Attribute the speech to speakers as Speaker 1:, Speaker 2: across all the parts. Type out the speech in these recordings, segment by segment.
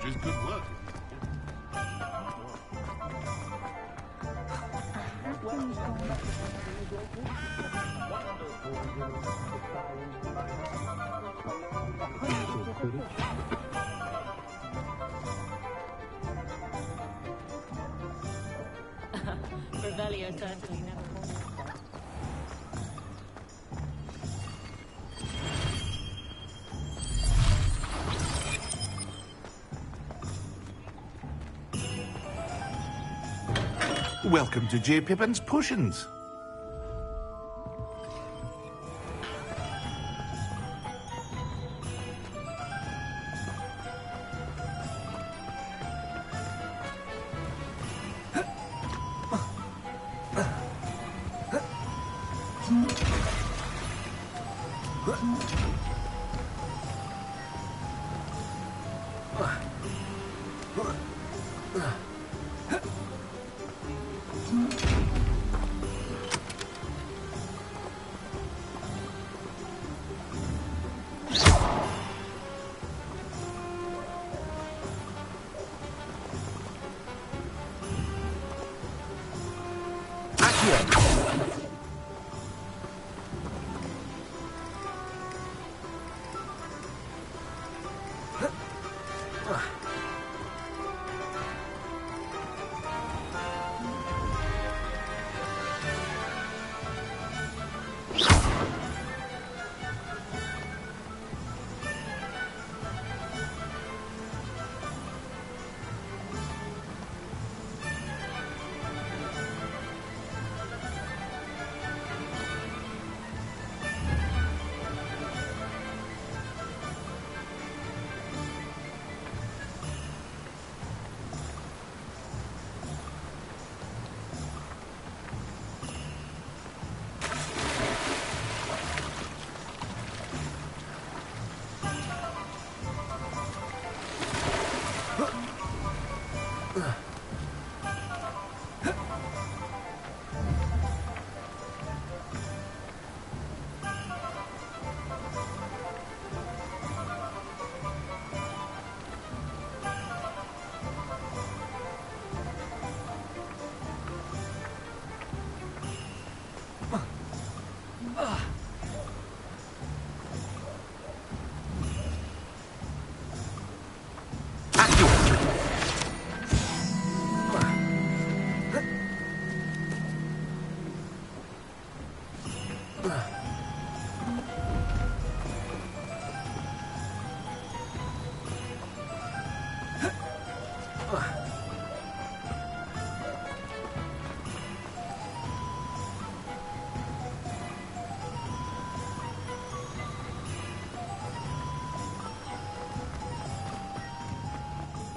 Speaker 1: Just good work.
Speaker 2: Revelio certainly never falls.
Speaker 1: Welcome to J. Pippin's Potions.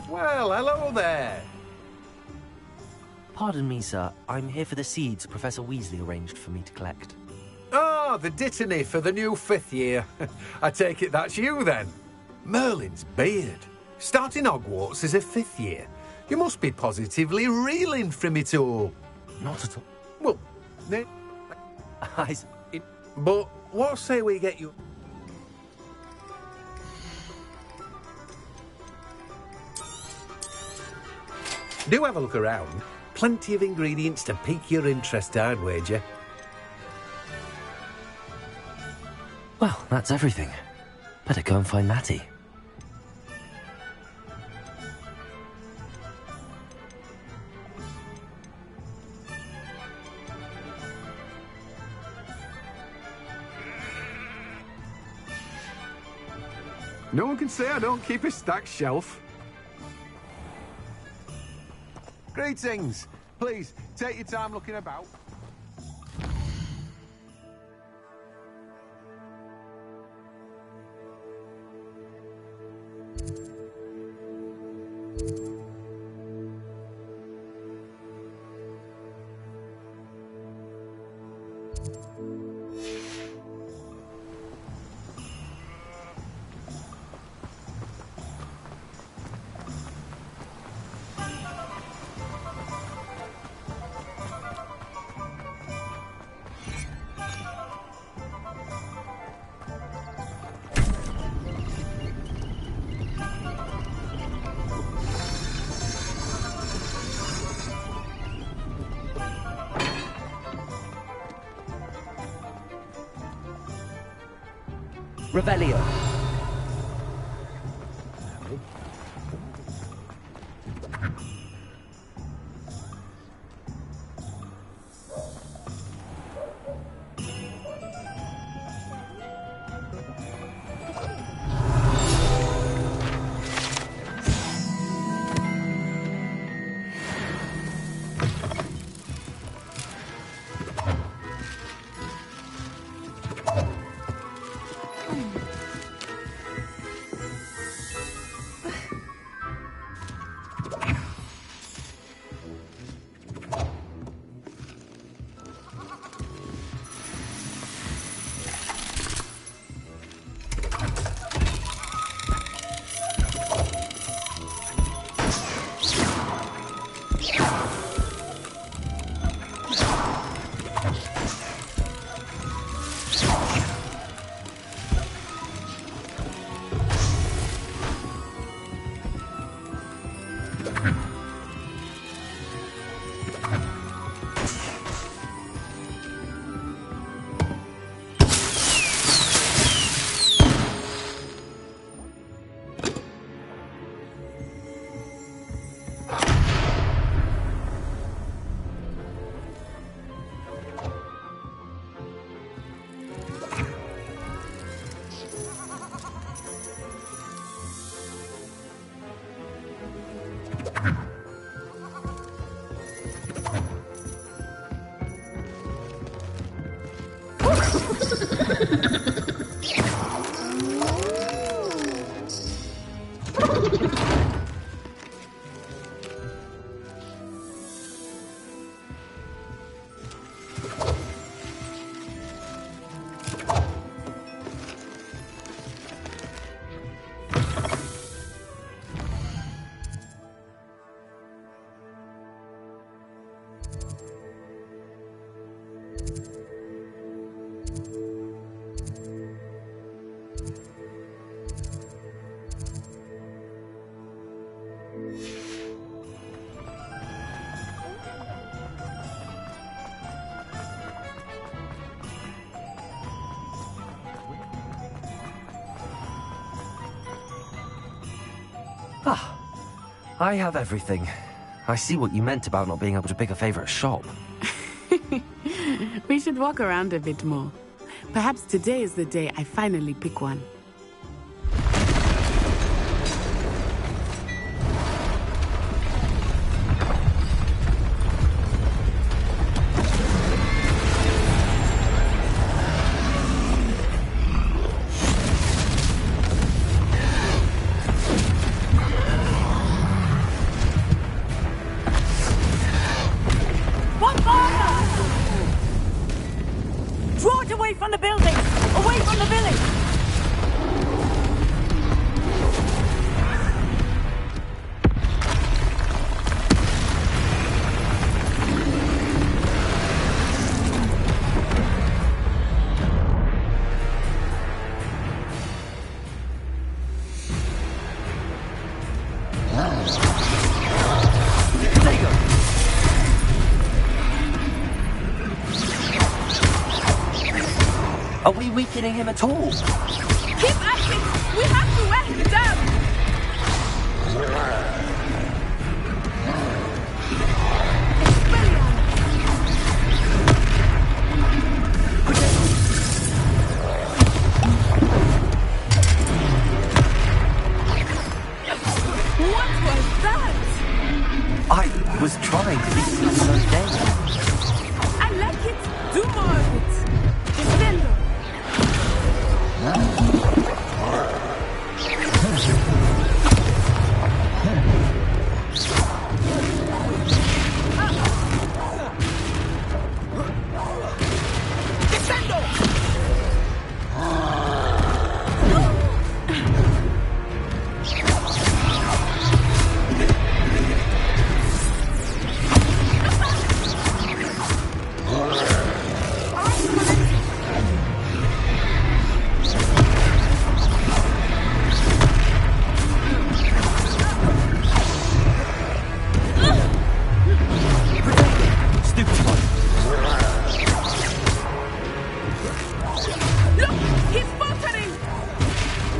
Speaker 3: Well, hello there.
Speaker 4: Pardon me, sir. I'm here for the seeds Professor Weasley arranged for me to collect.
Speaker 3: Oh, the dittany for the new 5th year. I take it that's you, then. Merlin's beard. Starting Hogwarts as a 5th year. You must be positively reeling from it all.
Speaker 4: Not at all.
Speaker 3: Well, then... But what say we get you... Do have a look around. Plenty of ingredients to pique your interest, I'd wager.
Speaker 4: Well, that's everything. Better go and find Natty.
Speaker 5: No one can say I don't keep a stacked shelf. Greetings. Please, take your time looking about.
Speaker 4: Revelio. Ah, I have everything. I see what you meant about not being able to pick a favorite shop.
Speaker 6: We should walk around a bit more. Perhaps today is the day I finally pick one.
Speaker 2: Draw it away from the building! Away from the village!
Speaker 4: Are we weakening him at all?
Speaker 6: Keep acting! We have to wear him down! What was that?
Speaker 4: I was trying to be so dead.
Speaker 6: I like it. Do more of it. Defendo.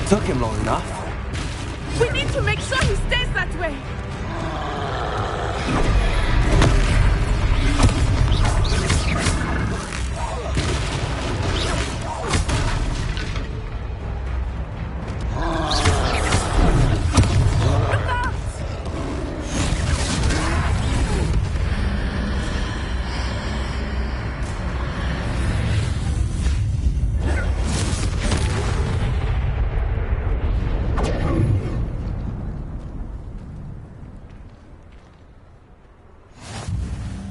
Speaker 4: Took him long enough.
Speaker 6: We need to make sure he stays that way.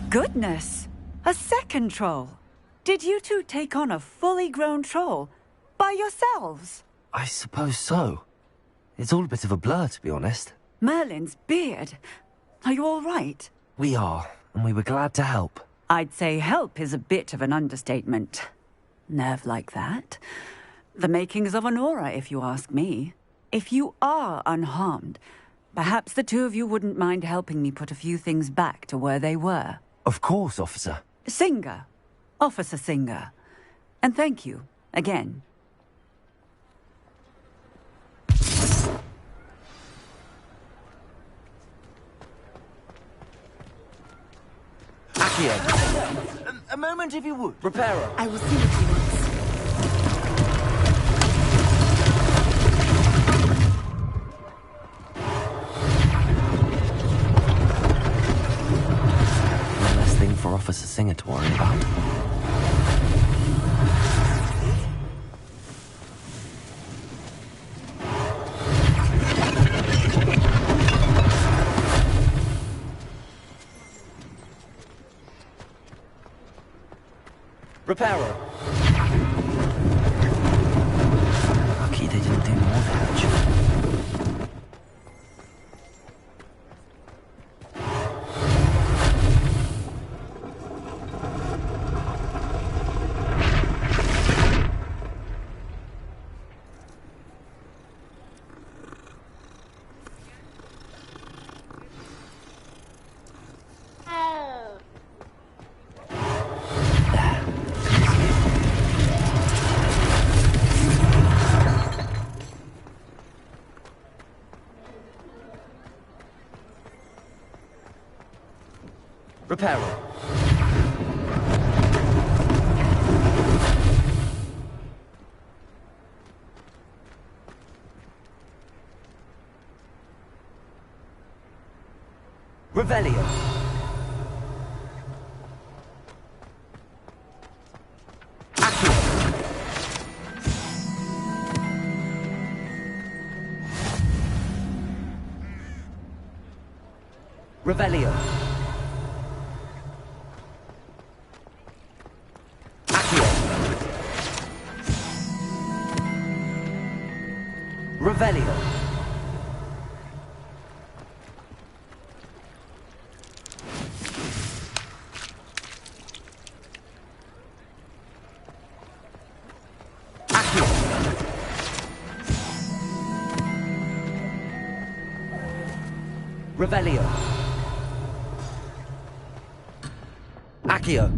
Speaker 2: Goodness! A second troll! Did you two take on a fully grown troll? By yourselves?
Speaker 4: I suppose so. It's all a bit of a blur, to be honest.
Speaker 2: Merlin's beard. Are you all right?
Speaker 4: We are, and we were glad to help.
Speaker 2: I'd say help is a bit of an understatement. Nerve like that. The makings of an aura, if you ask me. If you are unharmed, perhaps the two of you wouldn't mind helping me put a few things back to where they were.
Speaker 4: Of course, officer.
Speaker 2: Singer. Officer Singer. And thank you, again.
Speaker 4: Accio.
Speaker 7: A moment, if you would.
Speaker 4: Reparo.
Speaker 6: I will see what he wants.
Speaker 4: One less thing for Officer Singer to worry about. Reparo. Lucky they didn't do more damage. Reparo. Revelio. Accio. Revelio. Revelio. Accio. Revelio. Accio.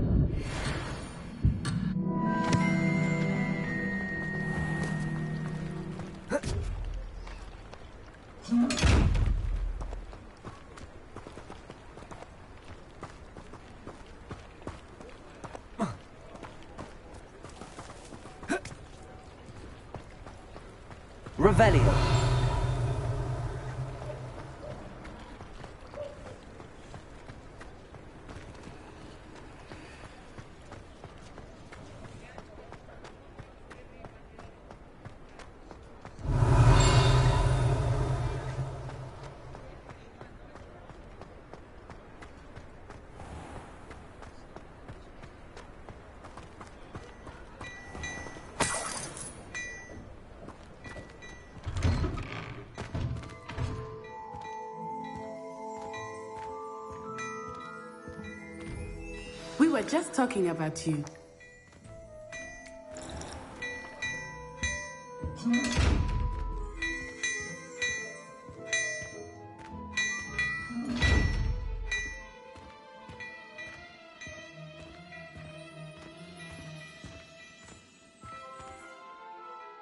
Speaker 4: Revelio.
Speaker 8: We were just talking about you.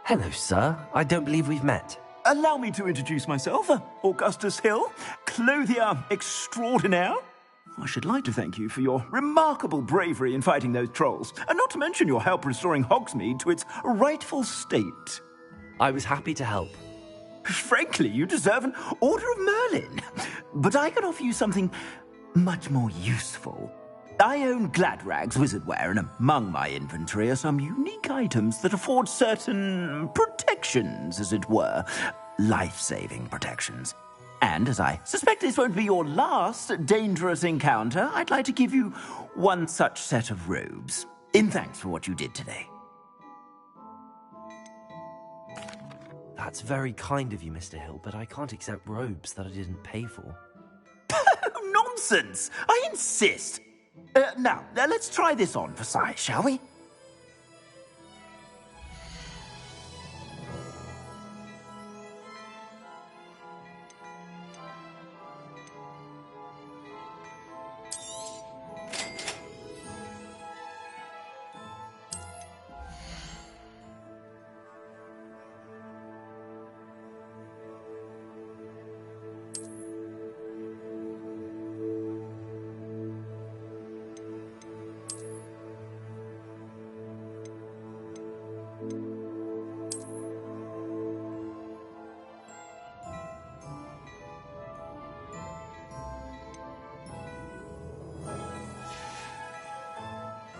Speaker 4: Hello, sir. I don't believe we've met.
Speaker 7: Allow me to introduce myself, Augustus Hill, clothier extraordinaire. I should like to thank you for your remarkable bravery in fighting those trolls, and not to mention your help restoring Hogsmeade to its rightful state.
Speaker 4: I was happy to help.
Speaker 7: Frankly, you deserve an Order of Merlin. But I can offer you something much more useful. I own Gladrag's wizardware, and among my inventory are some unique items that afford certain protections, as it were. Life-saving protections. And as I suspect this won't be your last dangerous encounter, I'd like to give you one such set of robes, in thanks for what you did today.
Speaker 4: That's very kind of you, Mr. Hill, but I can't accept robes that I didn't pay for.
Speaker 7: Nonsense! I insist! Now, let's try this on for size, shall we?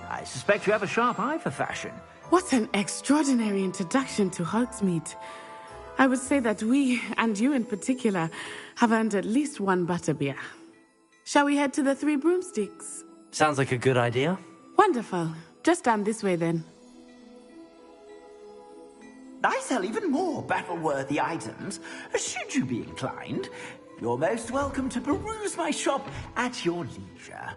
Speaker 7: I suspect you have a sharp eye for fashion.
Speaker 8: What an extraordinary introduction to Hogsmeade. I would say that we, and you in particular, have earned at least one butterbeer. Shall we head to the Three Broomsticks?
Speaker 4: Sounds like a good idea.
Speaker 8: Wonderful. Just down this way then.
Speaker 7: I sell even more battle-worthy items, should you be inclined. You're most welcome to peruse my shop at your leisure.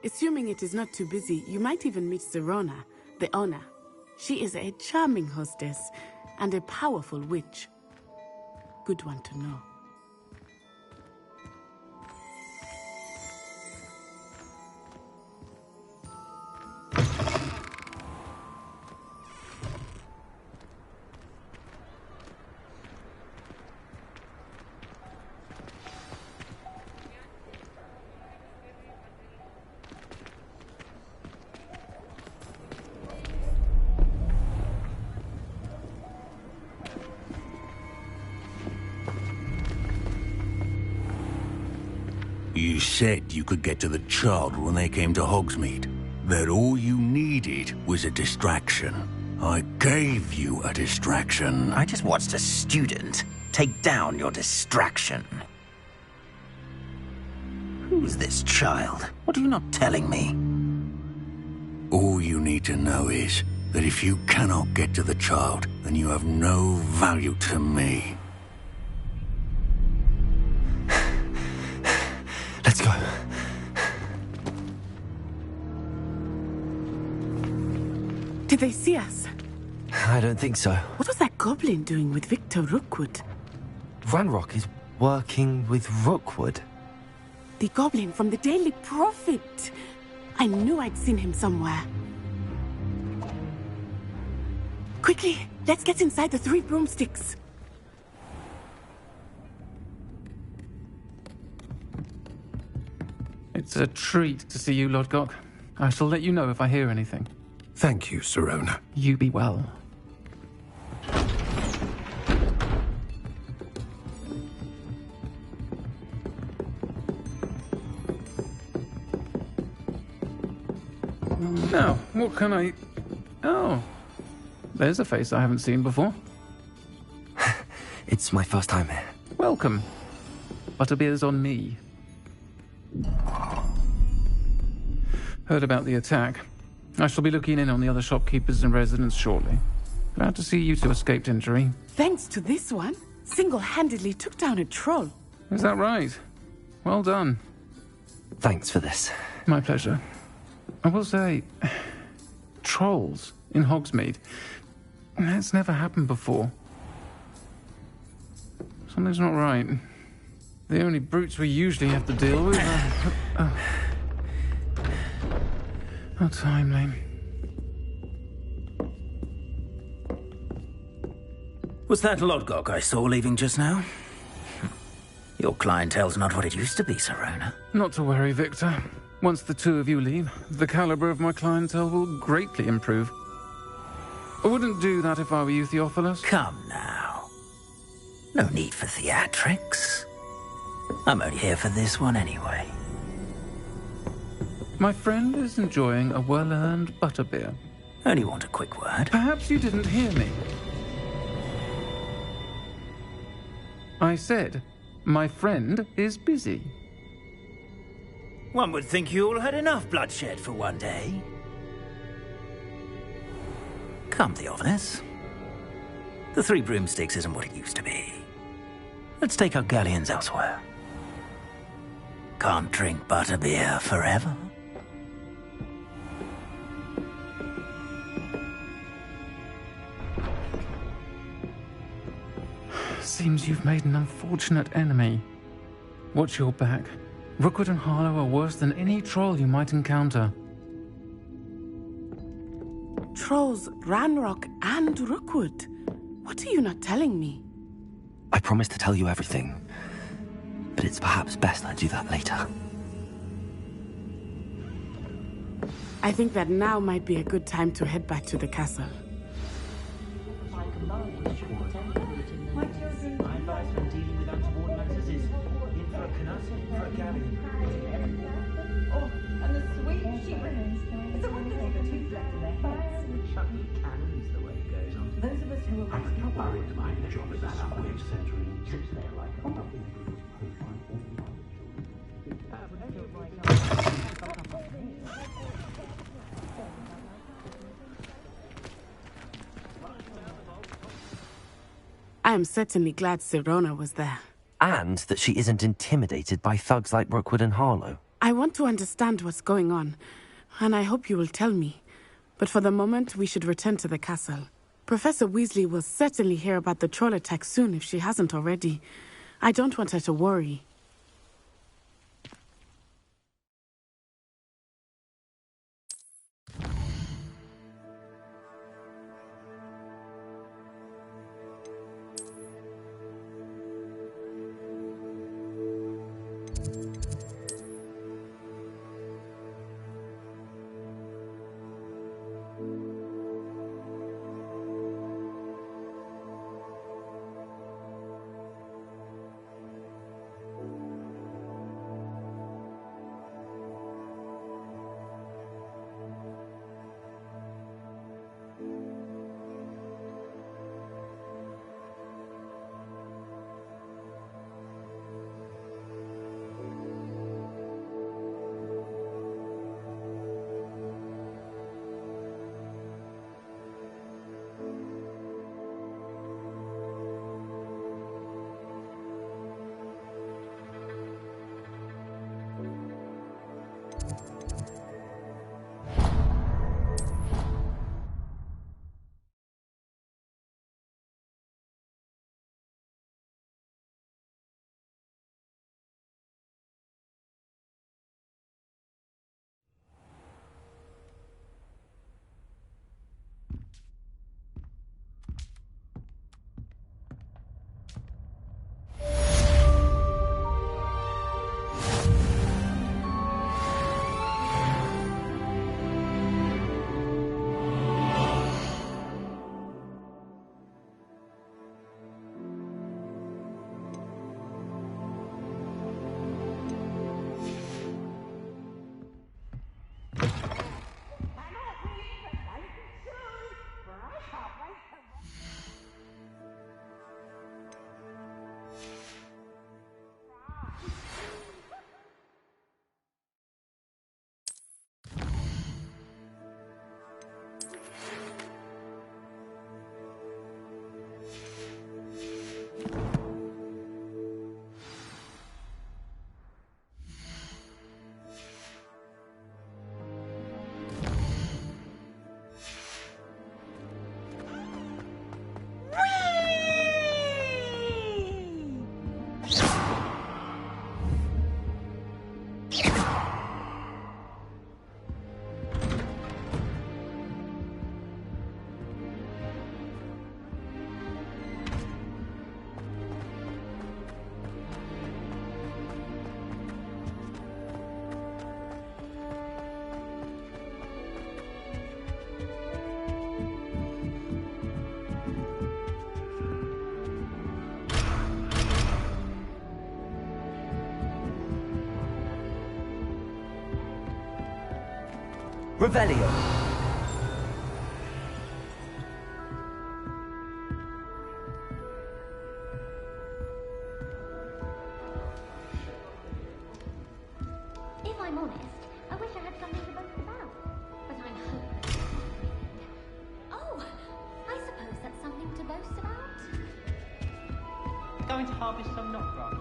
Speaker 8: Assuming it is not too busy, you might even meet Serona, the owner. She is a charming hostess and a powerful witch. Good one to know.
Speaker 1: You said you could get to the child when they came to Hogsmeade. That all you needed was a distraction. I gave you a distraction.
Speaker 7: I just watched a student take down your distraction. Who's this child? What are you not telling me?
Speaker 1: All you need to know is that if you cannot get to the child, then you have no value to me.
Speaker 4: Let's go.
Speaker 8: Did they see us?
Speaker 4: I don't think so.
Speaker 8: What was that goblin doing with Victor Rookwood?
Speaker 4: Ranrock is working with Rookwood.
Speaker 8: The goblin from the Daily Prophet. I knew I'd seen him somewhere. Quickly, let's get inside the Three Broomsticks.
Speaker 9: It's a treat to see you, Lodgok. I shall let you know if I hear anything.
Speaker 3: Thank you, Serona.
Speaker 9: You be well. Now, what can I... Oh, there's a face I haven't seen before.
Speaker 4: It's my first time here.
Speaker 9: Welcome. Butterbeer's on me. Heard about the attack. I shall be looking in on the other shopkeepers and residents shortly. Glad to see you two escaped injury.
Speaker 8: Thanks to this one, single-handedly took down a troll.
Speaker 9: Is that right? Well done.
Speaker 4: Thanks for this.
Speaker 9: My pleasure. I will say, trolls in Hogsmeade. That's never happened before. Something's not right. The only brutes we usually have to deal with are... How timely.
Speaker 7: Was that Lodgok I saw leaving just now? Your clientele's not what it used to be, Serona.
Speaker 9: Not to worry, Victor. Once the two of you leave, the caliber of my clientele will greatly improve. I wouldn't do that if I were you, Theophilus.
Speaker 7: Come now. No need for theatrics. I'm only here for this one anyway.
Speaker 9: My friend is enjoying a well-earned butterbeer.
Speaker 7: Only want a quick word.
Speaker 9: Perhaps you didn't hear me. I said, my friend is busy.
Speaker 7: One would think you all had enough bloodshed for one day. Come, Theophilus. The Three Broomsticks isn't what it used to be. Let's take our galleons elsewhere. Can't drink butterbeer forever.
Speaker 9: Seems you've made an unfortunate enemy. Watch your back. Rookwood and Harlow are worse than any troll you might encounter.
Speaker 8: Trolls, Ranrock, and Rookwood. What are you not telling me?
Speaker 4: I promised to tell you everything, but it's perhaps best I do that later.
Speaker 8: I think that now might be a good time to head back to the castle. I am certainly glad Serona was there.
Speaker 4: And that she isn't intimidated by thugs like Rookwood and Harlow.
Speaker 8: I want to understand what's going on, and I hope you will tell me. But for the moment, we should return to the castle. Professor Weasley will certainly hear about the troll attack soon if she hasn't already. I don't want her to worry.
Speaker 4: Revelio.
Speaker 10: If I'm honest, I wish I had something to boast about. But I'm hopeless. Oh, I suppose that's something to boast about.
Speaker 11: Going to harvest some knot grass.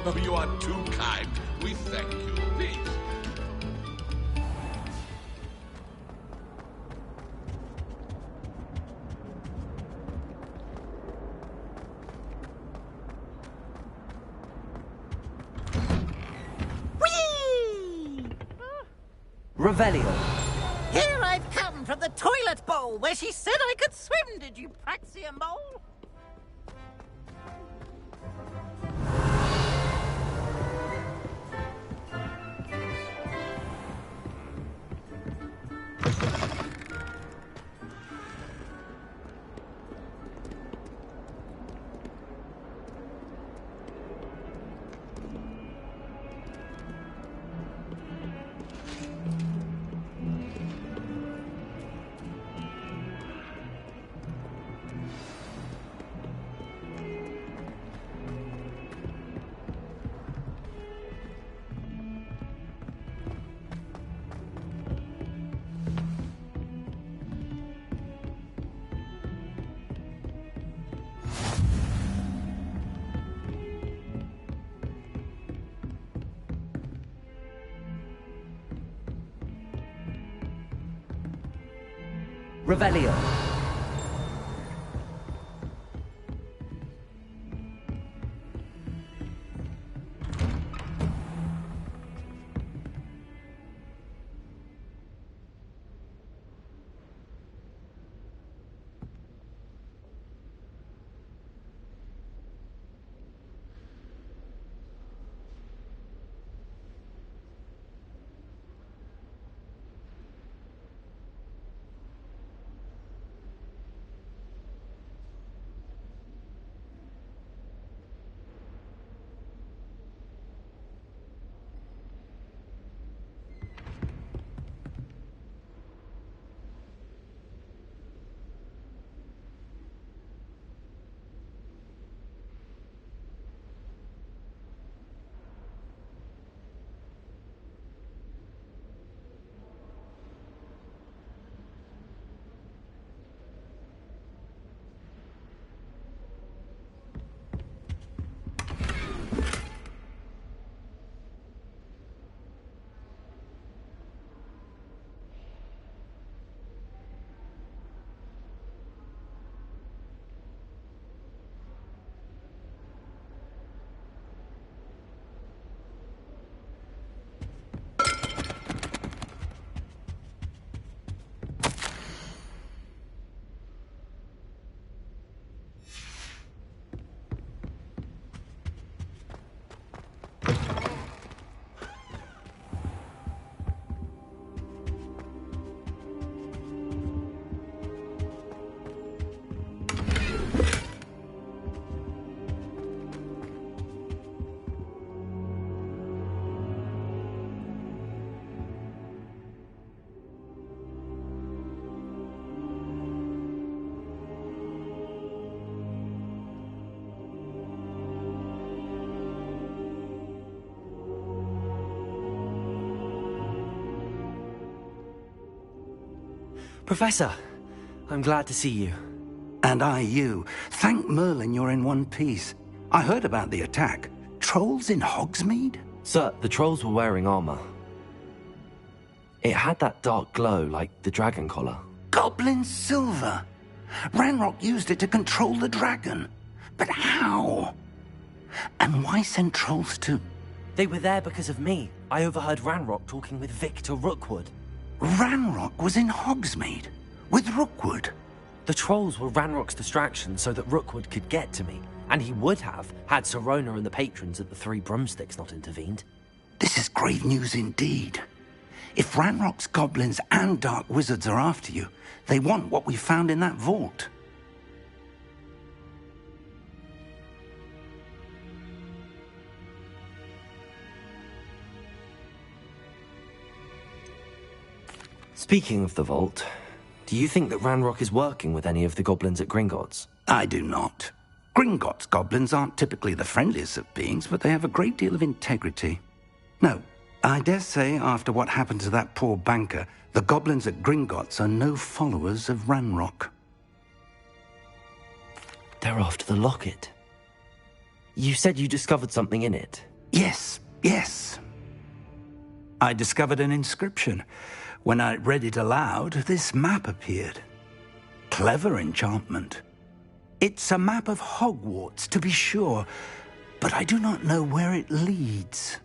Speaker 12: Oh, you are too kind. We thank you. Please.
Speaker 11: Whee!
Speaker 4: Revelio.
Speaker 11: Here I've come from the toilet bowl where she said I could swim, did you praxia mole?
Speaker 4: Revelio. Professor, I'm glad to see you.
Speaker 1: And I you. Thank Merlin you're in one piece. I heard about the attack. Trolls in Hogsmeade?
Speaker 4: Sir, the trolls were wearing armor. It had that dark glow like the dragon collar.
Speaker 1: Goblin silver. Ranrock used it to control the dragon. But how? And why send trolls to...
Speaker 4: They were there because of me. I overheard Ranrock talking with Victor Rookwood.
Speaker 1: Ranrock was in Hogsmeade? With Rookwood?
Speaker 4: The trolls were Ranrock's distraction so that Rookwood could get to me, and he would have had Sirona and the patrons at the Three Broomsticks not intervened.
Speaker 1: This is grave news indeed. If Ranrock's goblins and dark wizards are after you, they want what we found in that vault.
Speaker 4: Speaking of the vault, do you think that Ranrock is working with any of the goblins at Gringotts?
Speaker 1: I do not. Gringotts goblins aren't typically the friendliest of beings, but they have a great deal of integrity. No, I dare say after what happened to that poor banker, the goblins at Gringotts are no followers of Ranrock.
Speaker 4: They're after the locket. You said you discovered something in it.
Speaker 1: Yes. I discovered an inscription. When I read it aloud, this map appeared. Clever enchantment. It's a map of Hogwarts, to be sure, but I do not know where it leads.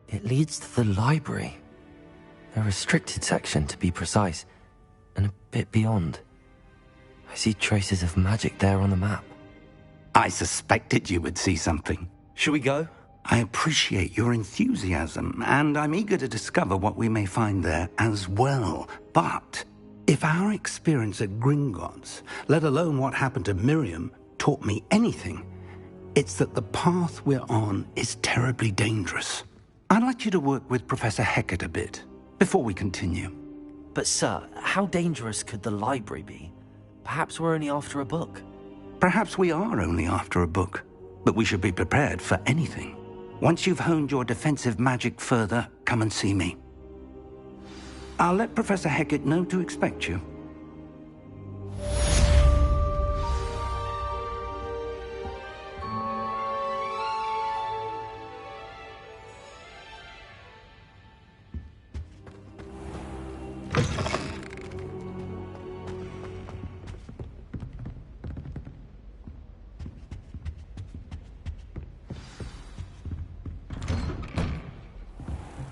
Speaker 4: It leads to the library. A restricted section, to be precise, and a bit beyond. I see traces of magic there on the map.
Speaker 1: I suspected you would see something.
Speaker 4: Shall we go?
Speaker 1: I appreciate your enthusiasm, and I'm eager to discover what we may find there as well. But if our experience at Gringotts, let alone what happened to Miriam, taught me anything, it's that the path we're on is terribly dangerous. I'd like you to work with Professor Hecat a bit, before we continue.
Speaker 4: But sir, how dangerous could the library be? Perhaps we're only after a book.
Speaker 1: Perhaps we are only after a book, but we should be prepared for anything. Once you've honed your defensive magic further, come and see me. I'll let Professor Hecat know to expect you.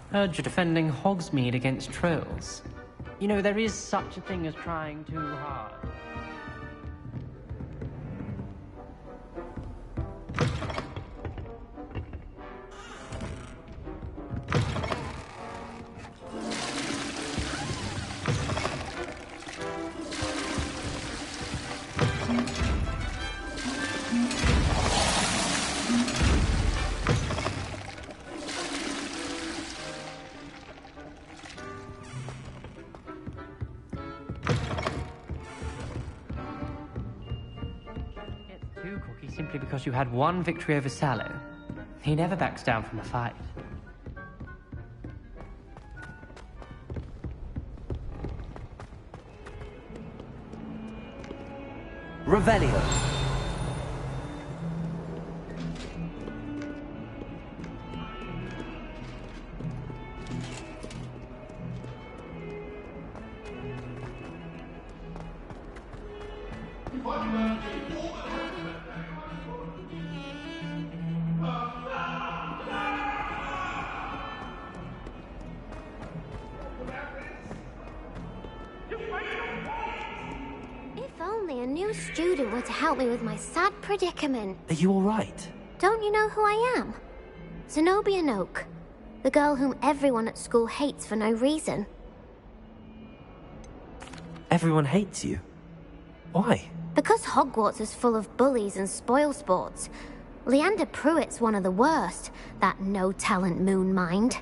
Speaker 13: Heard you're defending Hogsmeade against trolls. You know, there is such a thing as trying too hard. Simply because you had one victory over Sallow. He never backs down from a fight.
Speaker 4: Revelio.
Speaker 10: Student were to help me with my sad predicament.
Speaker 4: Are you all right?
Speaker 10: Don't you know who I am? Zenobia Noak, the girl whom everyone at school hates for no reason.
Speaker 4: Everyone hates you? Why?
Speaker 10: Because Hogwarts is full of bullies and spoilsports. Leander Pruitt's one of the worst, that no-talent moon mind.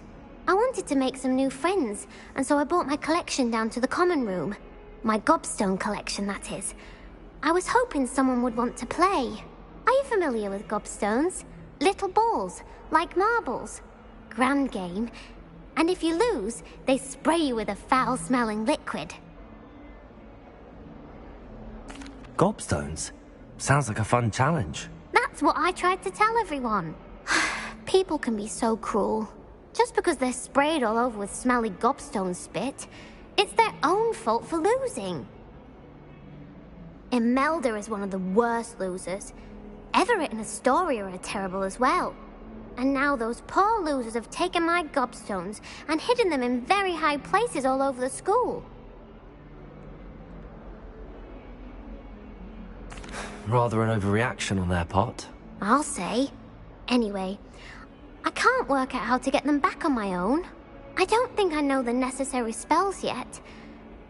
Speaker 10: I wanted to make some new friends, and so I brought my collection down to the common room. My gobstone collection, that is. I was hoping someone would want to play. Are you familiar with gobstones? Little balls, like marbles. Grand game. And if you lose, they spray you with a foul-smelling liquid.
Speaker 4: Gobstones? Sounds like a fun challenge.
Speaker 10: That's what I tried to tell everyone. People can be so cruel. Just because they're sprayed all over with smelly gobstone spit, it's their own fault for losing. Imelda is one of the worst losers. Everett and Astoria are terrible as well. And now those poor losers have taken my gobstones and hidden them in very high places all over the school.
Speaker 4: Rather an overreaction on their part.
Speaker 10: I'll say. Anyway, I can't work out how to get them back on my own. I don't think I know the necessary spells yet.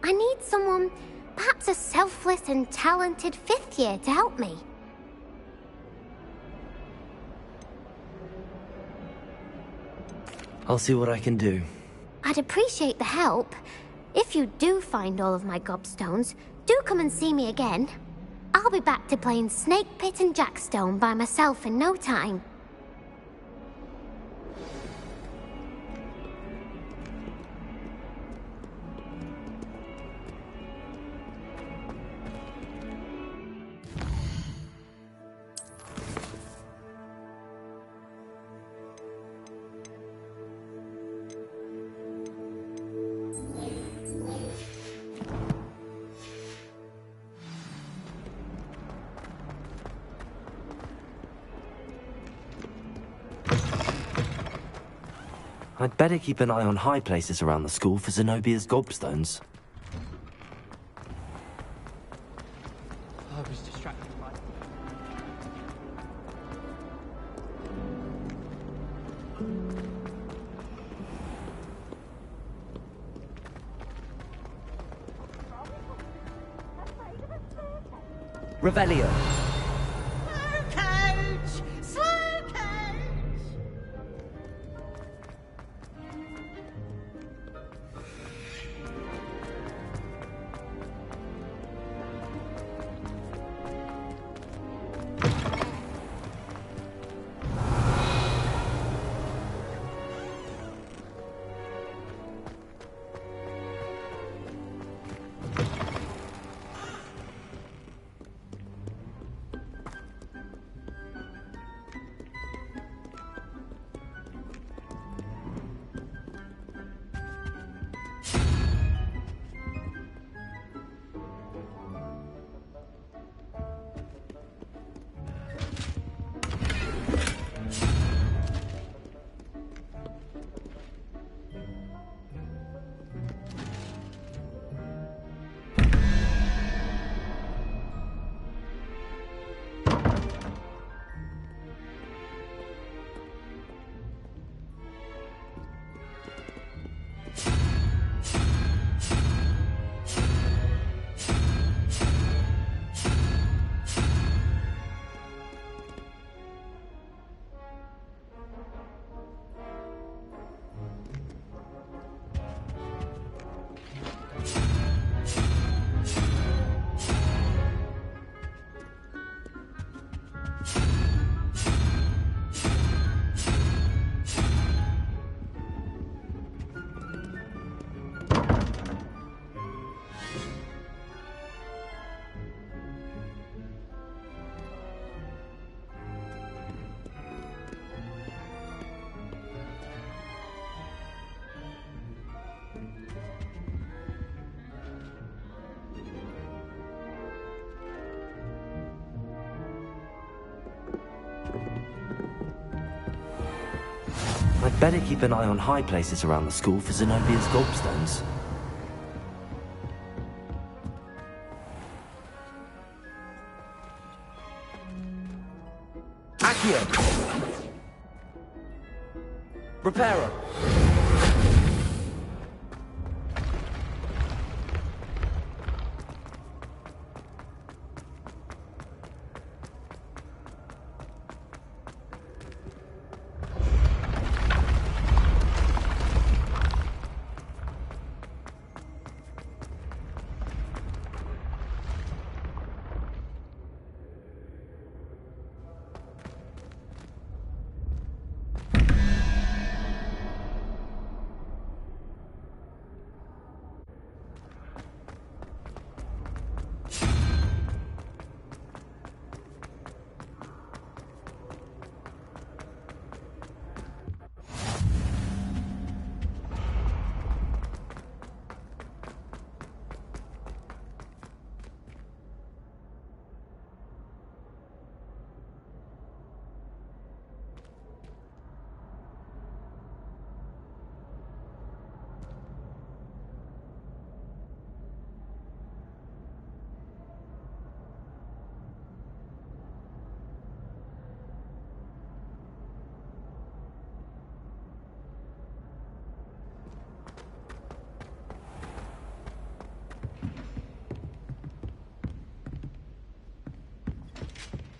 Speaker 10: I need someone, perhaps a selfless and talented 5th year to help me.
Speaker 4: I'll see what I can do.
Speaker 10: I'd appreciate the help. If you do find all of my gobstones, do come and see me again. I'll be back to playing Snake Pit and Jackstone by myself in no time.
Speaker 4: I'd better keep an eye on high places around the school for Zenobia's gobstones.
Speaker 13: I was distracted by...
Speaker 7: Revelio.
Speaker 11: Coach! Slow coach!
Speaker 4: I'd better keep an eye on high places around the school for Zenobia's gobstones.
Speaker 7: Accio. Reparo.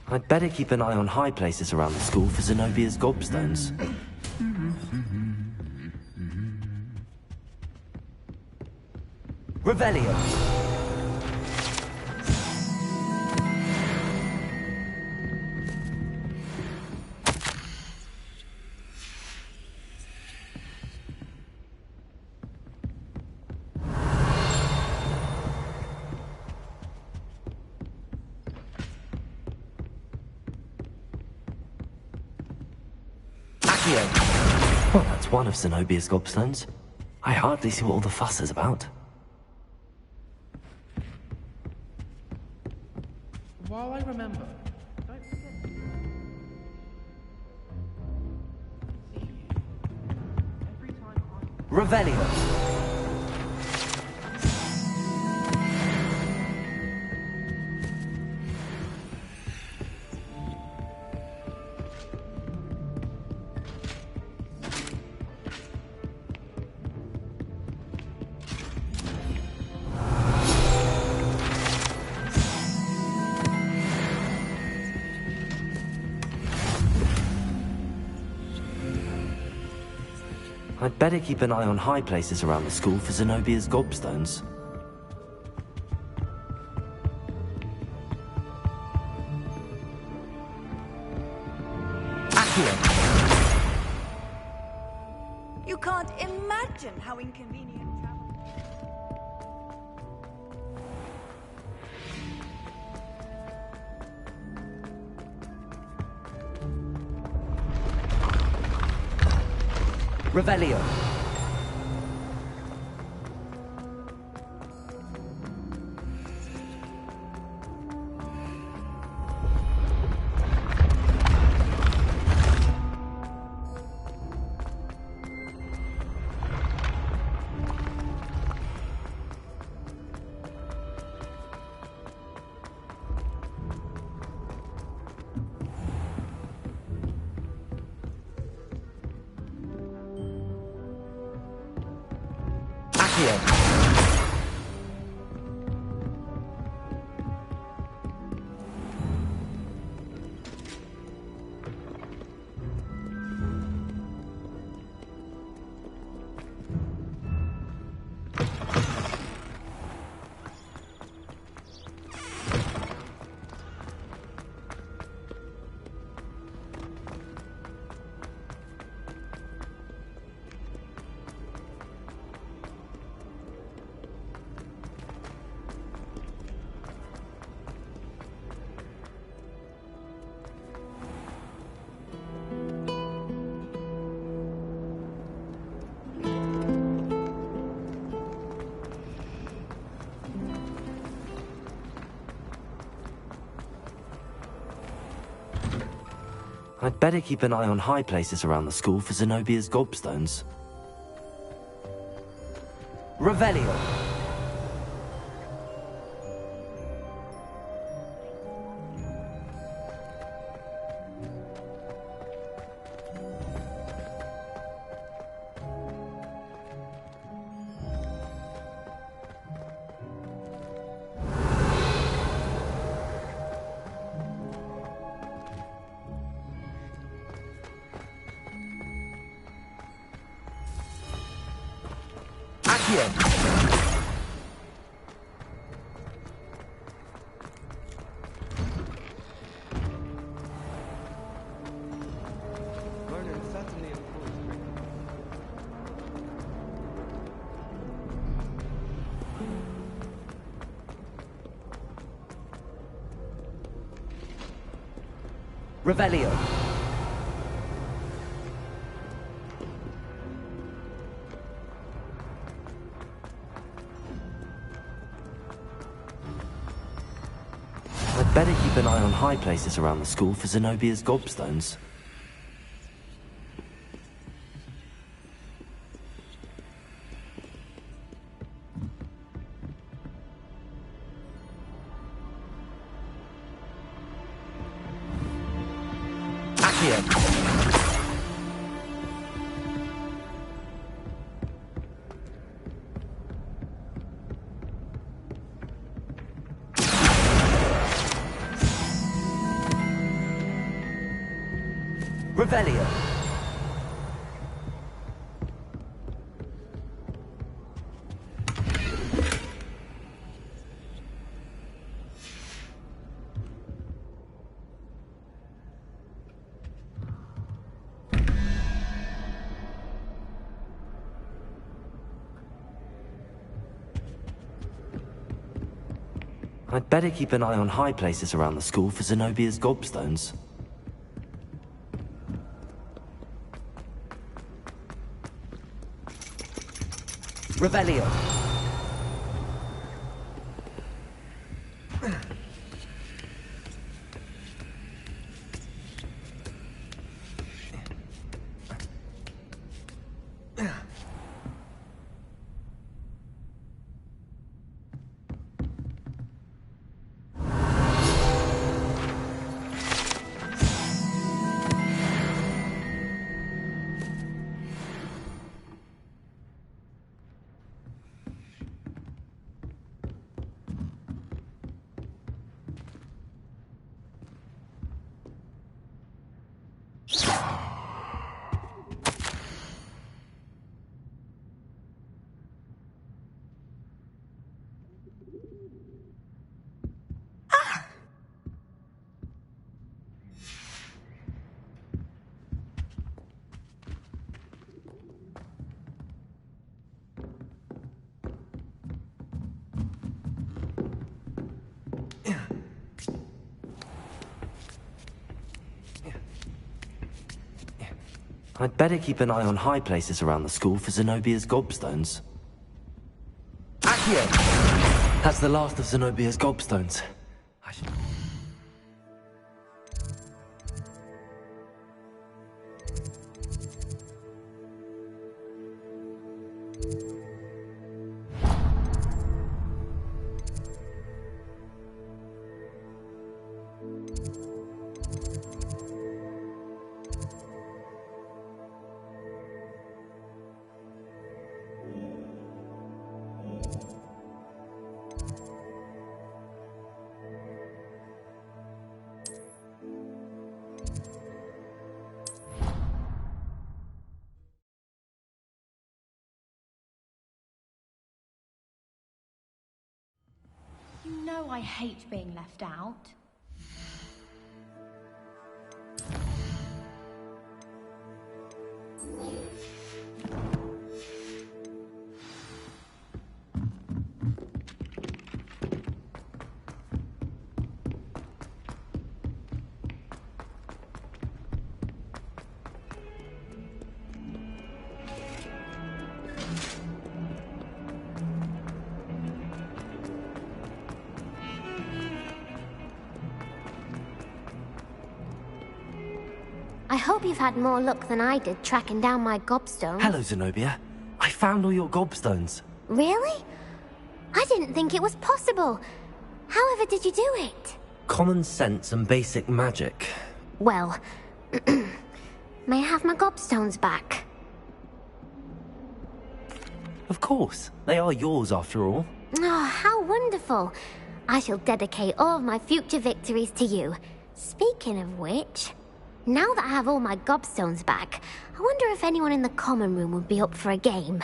Speaker 4: I'd better keep an eye on high places around the school for Zenobia's gobstones. Revelio! Well, that's one of Zenobia's gobstones. I hardly see what all the fuss is about.
Speaker 13: While I remember, don't forget. See you. Every time
Speaker 4: Revelio! I'd better keep an eye on high places around the school for Zenobia's gobstones. Accio!
Speaker 14: You can't imagine how inconvenient travel.
Speaker 4: Revelio! I'd better keep an eye on high places around the school for Zenobia's gobstones. Revelio! Revelio! I'd better keep an eye on high places around the school for Zenobia's gobstones. Revelio. I'd better keep an eye on high places around the school for Zenobia's gobstones. Revelio. I'd better keep an eye on high places around the school for Zenobia's gobstones. Accio! That's the last of Zenobia's gobstones.
Speaker 15: You know I hate being left out.
Speaker 10: I hope you've had more luck than I did tracking down my gobstones.
Speaker 4: Hello, Zenobia. I found all your gobstones.
Speaker 10: Really? I didn't think it was possible. However did you do it?
Speaker 4: Common sense and basic magic.
Speaker 10: Well, may I have my gobstones back?
Speaker 4: Of course. They are yours after all.
Speaker 10: Oh, how wonderful. I shall dedicate all of my future victories to you. Speaking of which, now that I have all my gobstones back, I wonder if anyone in the common room would be up for a game.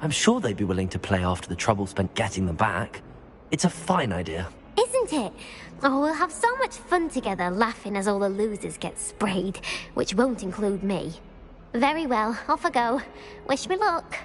Speaker 4: I'm sure they'd be willing to play after the trouble spent getting them back. It's a fine idea.
Speaker 10: Isn't it? Oh, we'll have so much fun together laughing as all the losers get sprayed, which won't include me. Very well, off I go. Wish me luck.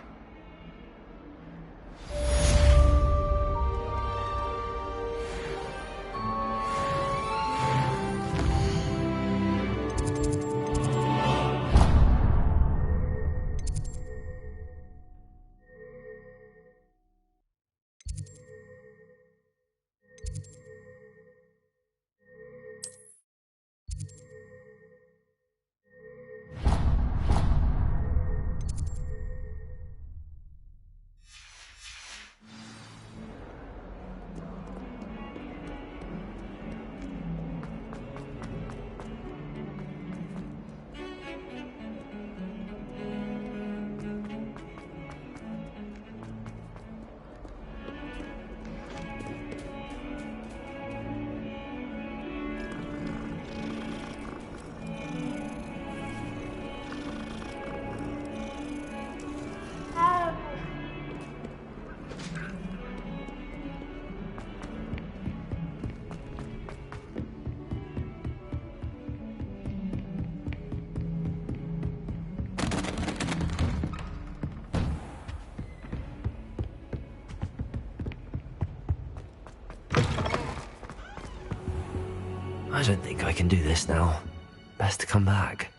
Speaker 4: don't think I can do this now. Best to come back.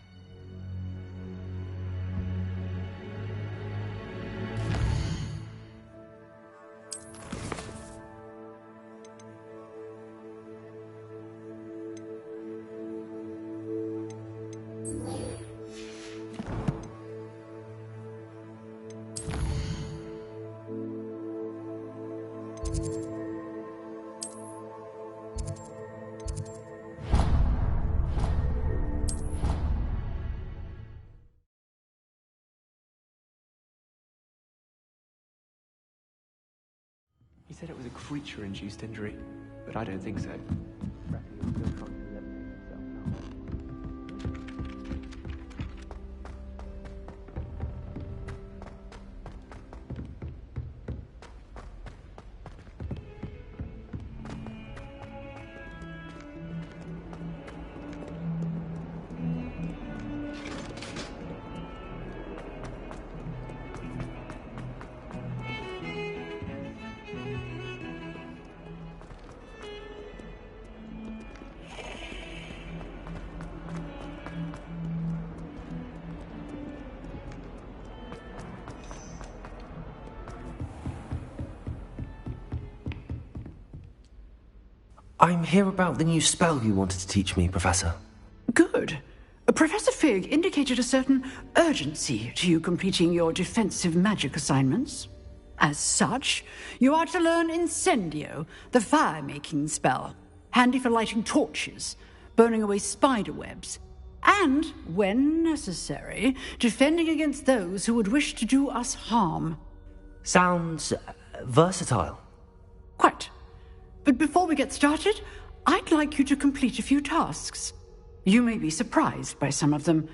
Speaker 16: He said it was a creature-induced injury, but I don't think so.
Speaker 4: I'm here about the new spell you wanted to teach me, Professor.
Speaker 17: Good. Professor Fig indicated a certain urgency to you completing your defensive magic assignments. As such, you are to learn Incendio, the fire-making spell, handy for lighting torches, burning away spider webs, and, when necessary, defending against those who would wish to do us harm.
Speaker 4: Sounds versatile.
Speaker 17: Quite. But before we get started, I'd like you to complete a few tasks. You may be surprised by some of them.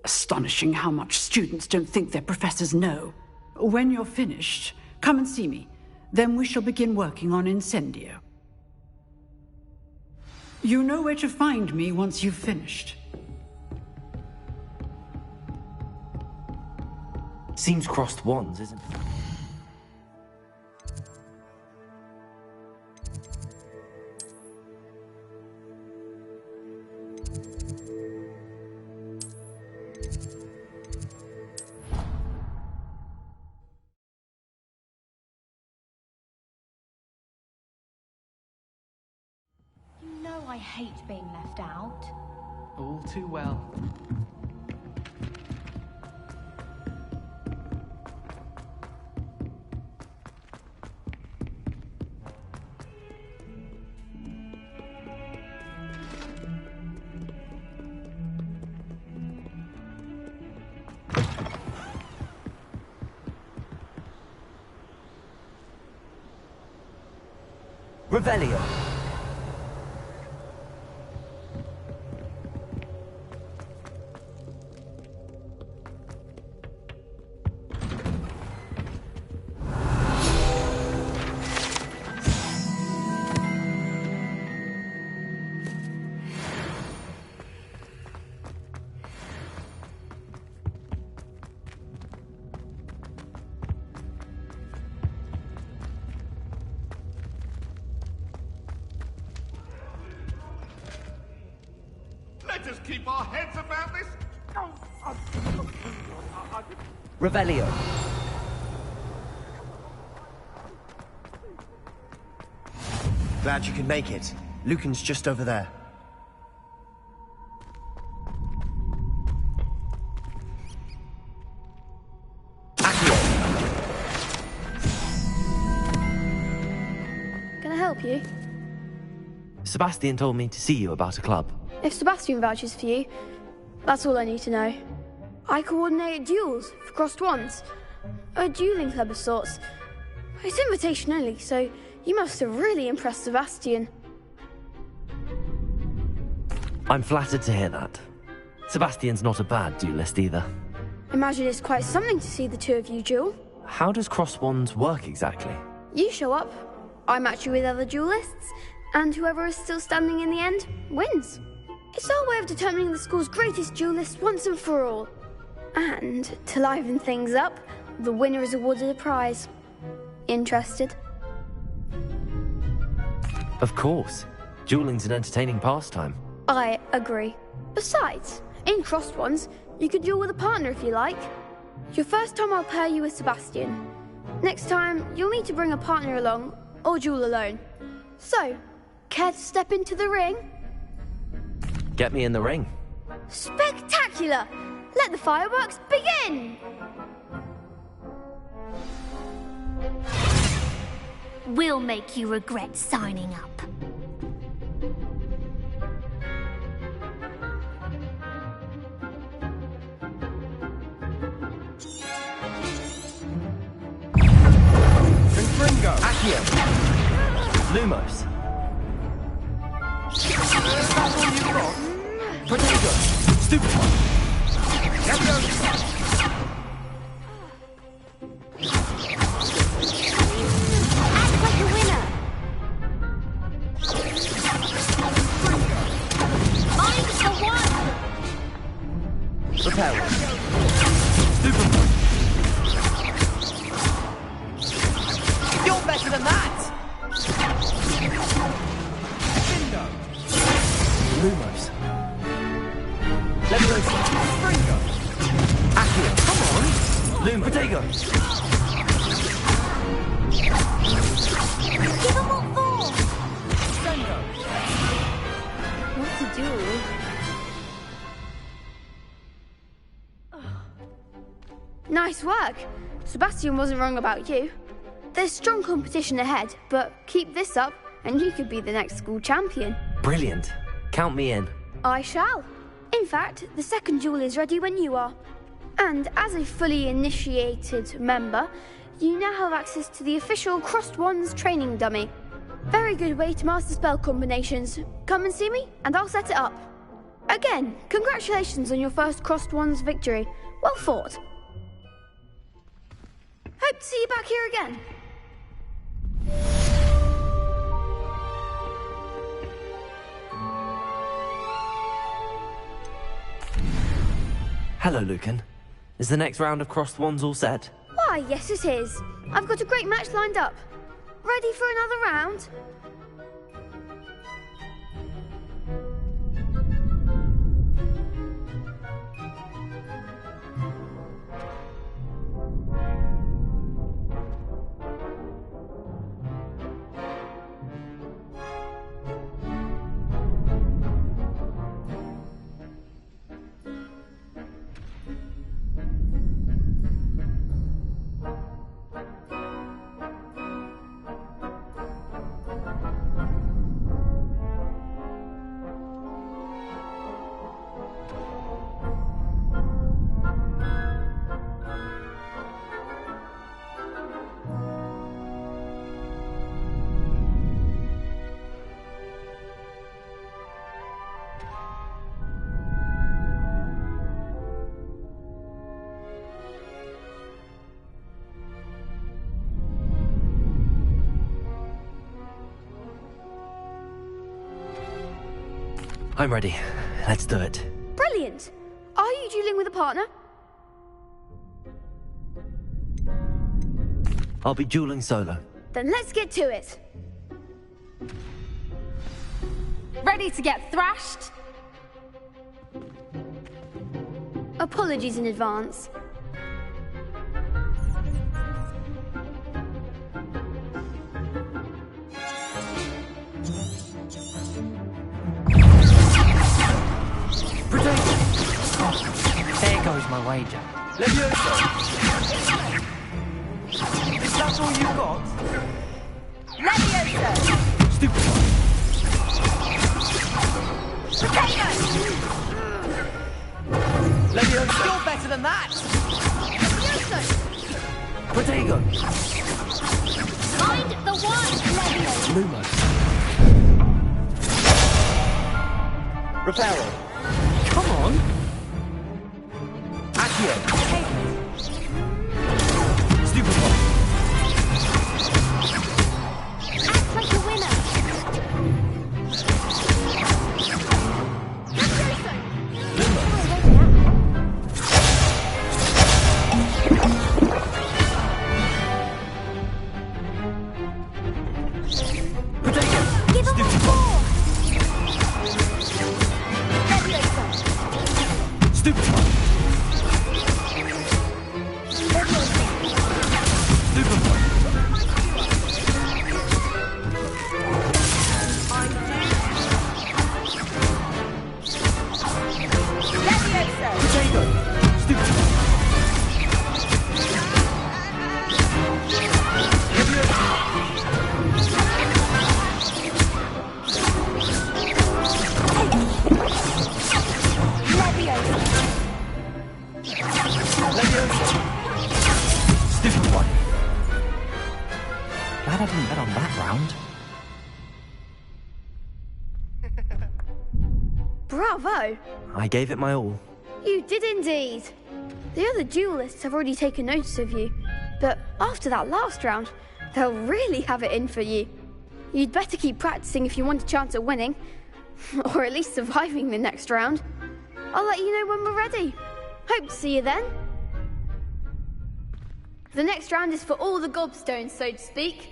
Speaker 17: Astonishing how much students don't think their professors know. When you're finished, come and see me. Then we shall begin working on Incendio. You know where to find me once you've finished.
Speaker 4: Seems crossed wands, isn't it?
Speaker 15: I hate being left out.
Speaker 16: All too well.
Speaker 4: Revelio.
Speaker 12: Let us keep our heads about this.
Speaker 4: Revelio.
Speaker 18: Glad you could make it. Lucan's just over there.
Speaker 19: Can I help you?
Speaker 4: Sebastian told me to see you about a club.
Speaker 19: If Sebastian vouches for you, that's all I need to know. I coordinate duels for crossed wands. A dueling club of sorts. It's invitation only, so you must have really impressed Sebastian.
Speaker 4: I'm flattered to hear that. Sebastian's not a bad duelist either.
Speaker 19: Imagine it's quite something to see the two of you duel.
Speaker 4: How does cross wands work exactly?
Speaker 19: You show up, I match you with other duelists, and whoever is still standing in the end wins. It's our way of determining the school's greatest duelist once and for all. And, to liven things up, the winner is awarded a prize. Interested?
Speaker 4: Of course. Dueling's an entertaining pastime.
Speaker 19: I agree. Besides, in Crossed Ones, you could duel with a partner if you like. Your first time I'll pair you with Sebastian. Next time, you'll need to bring a partner along, or duel alone. So, care to step into the ring?
Speaker 4: Get me in the ring.
Speaker 19: Spectacular! Let the fireworks begin!
Speaker 10: We'll make you regret signing up.
Speaker 18: Ringo!
Speaker 4: Accio! Lumos! Potato! Stupid one!
Speaker 10: Act like a winner! Mind the one!
Speaker 4: Repel! Stupid one! You're better than that! Lumos. Leviosa. Springo. Accio. Come on. Lumos. Potato.
Speaker 10: Give them what for!
Speaker 4: Sengo.
Speaker 19: What to do? Nice work. Sebastian wasn't wrong about you. There's strong competition ahead, but keep this up and you could be the next school champion.
Speaker 4: Brilliant. Count me in.
Speaker 19: I shall. In fact, the second duel is ready when you are. And as a fully initiated member, you now have access to the official Crossed Wands training dummy. Very good way to master spell combinations. Come and see me, and I'll set it up. Again, congratulations on your first Crossed Wands victory. Well fought. Hope to see you back here again.
Speaker 4: Hello, Lucan. Is the next round of Crossed Wands all set?
Speaker 19: Why, yes it is. I've got a great match lined up. Ready for another round?
Speaker 4: I'm ready. Let's do it.
Speaker 19: Brilliant. Are you dueling with a partner?
Speaker 4: I'll be dueling solo.
Speaker 19: Then let's get to it.
Speaker 6: Ready to get thrashed?
Speaker 19: Apologies in advance.
Speaker 13: There goes my wager.
Speaker 18: Leviosa! Is that all you got?
Speaker 6: Leviosa!
Speaker 4: Stupid one!
Speaker 6: Potato!
Speaker 18: Leviosa!
Speaker 11: You're better than that!
Speaker 4: Potato!
Speaker 10: Mind the one, Leviosa!
Speaker 4: Lumos. Repel. Come on. Accio. Stupid one.
Speaker 10: Act like a winner!
Speaker 4: Potato.
Speaker 10: Give him
Speaker 4: Stupid
Speaker 10: more!
Speaker 4: one. I didn't bet on that round.
Speaker 19: Bravo!
Speaker 4: I gave it my all.
Speaker 19: You did indeed. The other duelists have already taken notice of you, but after that last round, they'll really have it in for you. You'd better keep practicing if you want a chance at winning, or at least surviving the next round. I'll let you know when we're ready. Hope to see you then. The next round is for all the gobstones, so to speak.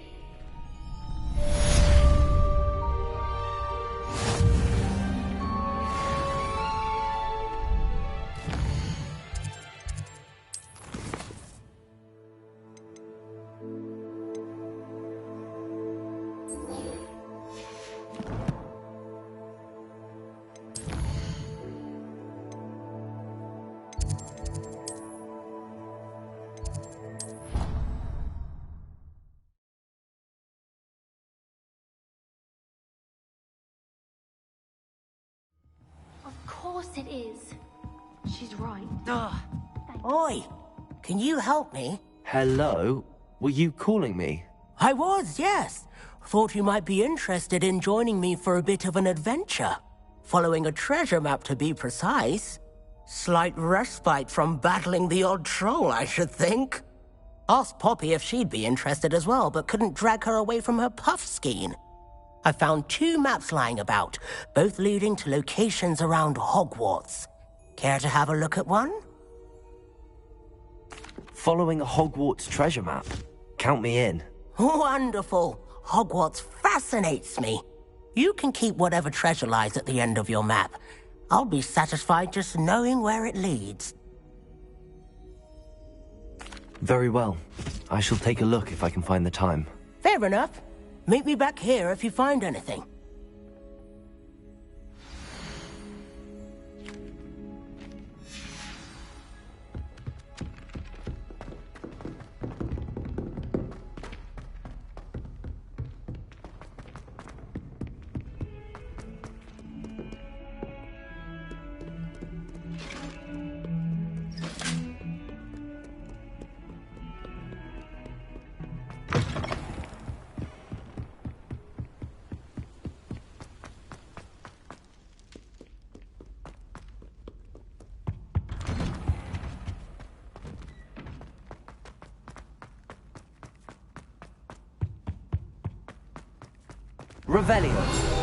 Speaker 15: Of course it is. She's right.
Speaker 11: Oi, can you help me?
Speaker 4: Hello? Were you calling me?
Speaker 11: I was, yes. Thought you might be interested in joining me for a bit of an adventure. Following a treasure map, to be precise. Slight respite from battling the odd troll, I should think. Asked Poppy if she'd be interested as well, but couldn't drag her away from her puff skein. I found 2 maps lying about, both leading to locations around Hogwarts. Care to have a look at one?
Speaker 4: Following a Hogwarts treasure map. Count me in.
Speaker 11: Wonderful. Hogwarts fascinates me. You can keep whatever treasure lies at the end of your map. I'll be satisfied just knowing where it leads.
Speaker 4: Very well. I shall take a look if I can find the time.
Speaker 11: Fair enough. Meet me back here if you find anything.
Speaker 4: Revelio.